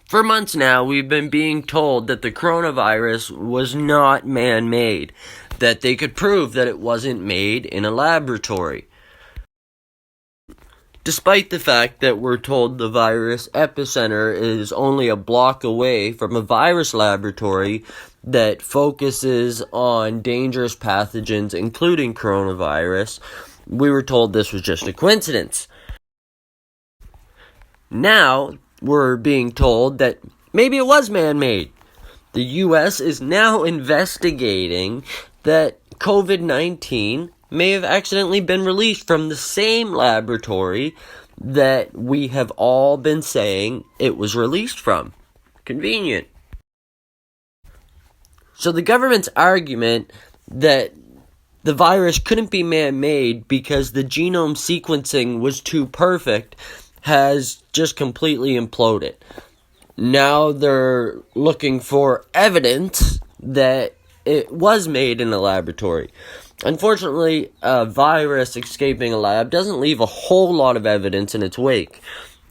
For months now, we've been being told that the coronavirus was not man-made, that they could prove that it wasn't made in a laboratory. Despite the fact that we're told the virus epicenter is only a block away from a virus laboratory that focuses on dangerous pathogens, including coronavirus, we were told this was just a coincidence. Now, we're being told that maybe it was man-made. The U.S. is now investigating that COVID-19 may have accidentally been released from the same laboratory that we have all been saying it was released from. Convenient. So the government's argument that the virus couldn't be man-made because the genome sequencing was too perfect has just completely imploded. Now they're looking for evidence that it was made in a laboratory. Unfortunately, a virus escaping a lab doesn't leave a whole lot of evidence in its wake.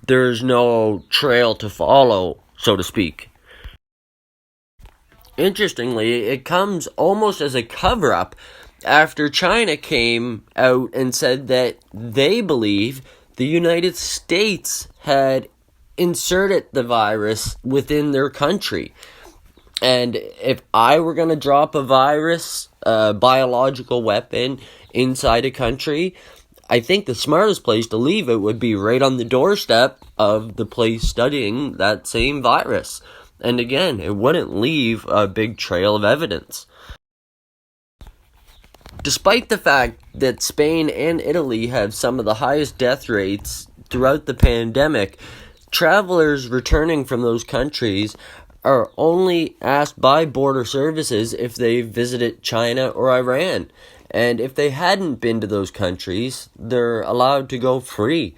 There's no trail to follow, so to speak. Interestingly, it comes almost as a cover-up after China came out and said that they believe the United States had inserted the virus within their country. And if I were going to drop a virus, a biological weapon, inside a country, I think the smartest place to leave it would be right on the doorstep of the place studying that same virus. And again, it wouldn't leave a big trail of evidence. Despite the fact that Spain and Italy have some of the highest death rates throughout the pandemic, travelers returning from those countries are only asked by border services if they visited China or Iran. And if they hadn't been to those countries, they're allowed to go free.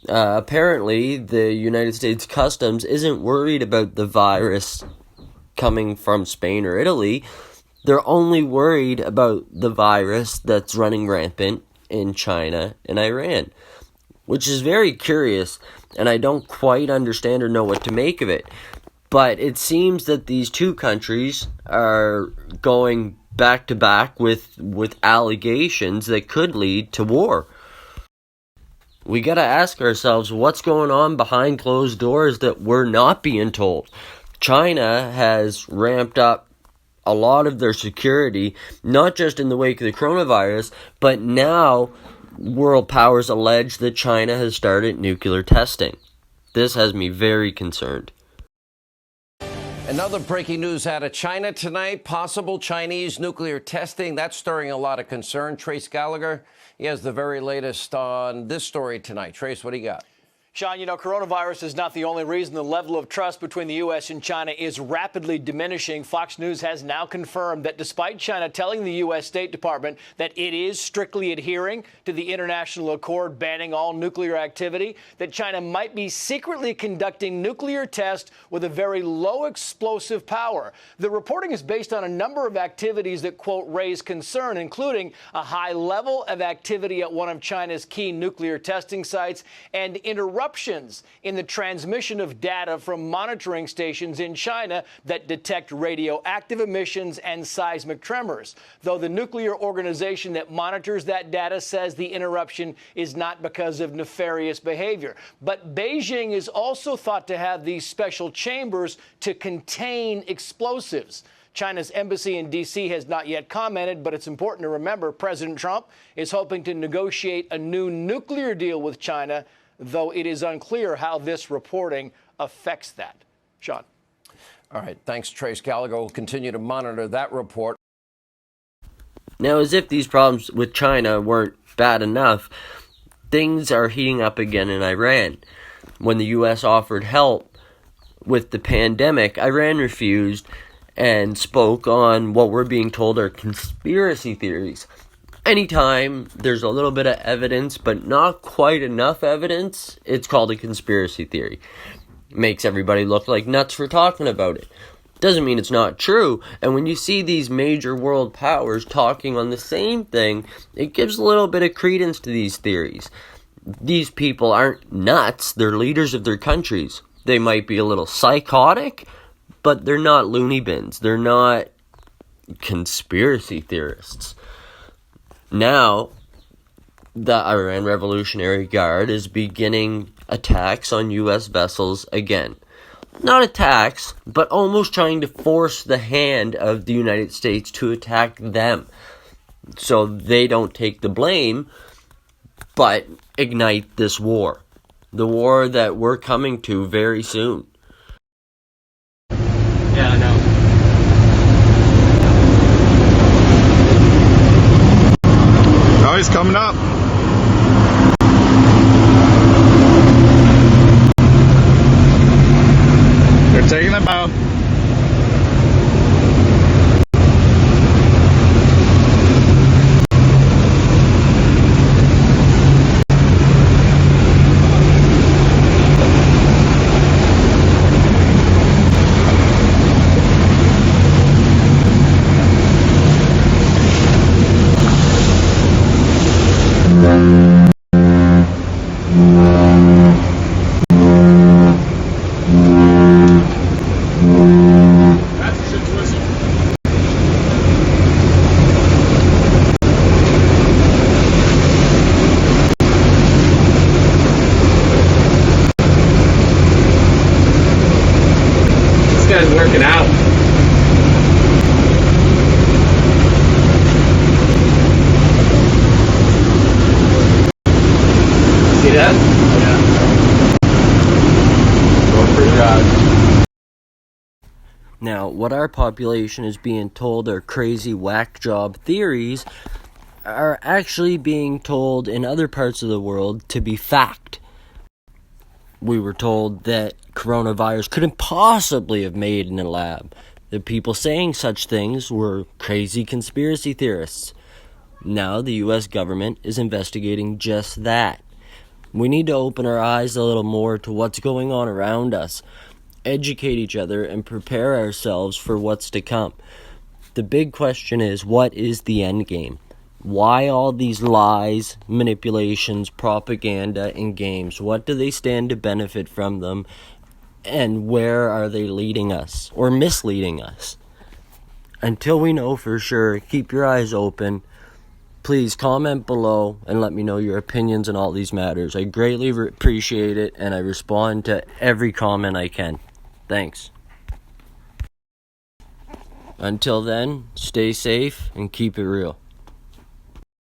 Apparently, the United States Customs isn't worried about the virus coming from Spain or Italy. They're only worried about the virus that's running rampant in China and Iran, which is very curious, and I don't quite understand or know what to make of it. But it seems that these two countries are going back to back with allegations that could lead to war. We gotta ask ourselves what's going on behind closed doors that we're not being told. China has ramped up a lot of their security, not just in the wake of the coronavirus, but now world powers allege that China has started nuclear testing. This has me very concerned. Another breaking news out of China tonight, possible Chinese nuclear testing. That's stirring a lot of concern. Trace Gallagher, he has the very latest on this story tonight. Trace, what do you got? Sean, coronavirus is not the only reason the level of trust between the U.S. and China is rapidly diminishing. Fox News has now confirmed that despite China telling the U.S. State Department that it is strictly adhering to the international accord banning all nuclear activity, that China might be secretly conducting nuclear tests with a very low explosive power. The reporting is based on a number of activities that, quote, raise concern, including a high level of activity at one of China's key nuclear testing sites and interruptions in the transmission of data from monitoring stations in China that detect radioactive emissions and seismic tremors. Though the nuclear organization that monitors that data says the interruption is not because of nefarious behavior. But Beijing is also thought to have these special chambers to contain explosives. China's embassy in D.C. has not yet commented, but it's important to remember President Trump is hoping to negotiate a new nuclear deal with China, though it is unclear how this reporting affects that. Sean. All right. Thanks, Trace Gallagher. We'll continue to monitor that report. Now, as if these problems with China weren't bad enough, things are heating up again in Iran. When the U.S. offered help with the pandemic, Iran refused and spoke on what we're being told are conspiracy theories. Anytime there's a little bit of evidence, but not quite enough evidence, it's called a conspiracy theory. Makes everybody look like nuts for talking about it. Doesn't mean it's not true. And when you see these major world powers talking on the same thing, it gives a little bit of credence to these theories. These people aren't nuts. They're leaders of their countries. They might be a little psychotic, but they're not loony bins. They're not conspiracy theorists. Now, the Iran Revolutionary Guard is beginning attacks on U.S. vessels again. Not attacks, but almost trying to force the hand of the United States to attack them, so they don't take the blame, but ignite this war. The war that we're coming to very soon. Yeah, I know. Oh, he's coming up. They're taking him out. This guy's working out. See that? Yeah. Going for a drive. Now, what our population is being told are crazy whack job theories are actually being told in other parts of the world to be fact. We were told that coronavirus couldn't possibly have made in a lab. The people saying such things were crazy conspiracy theorists. Now the US government is investigating just that. We need to open our eyes a little more to what's going on around us, educate each other, and prepare ourselves for what's to come. The big question is, what is the end game? Why all these lies, manipulations, propaganda, and games? What do they stand to benefit from them? And where are they leading us or misleading us? Until we know for sure, keep your eyes open. Please comment below and let me know your opinions on all these matters. I greatly appreciate it, and I respond to every comment I can. Thanks. Until then, stay safe and keep it real.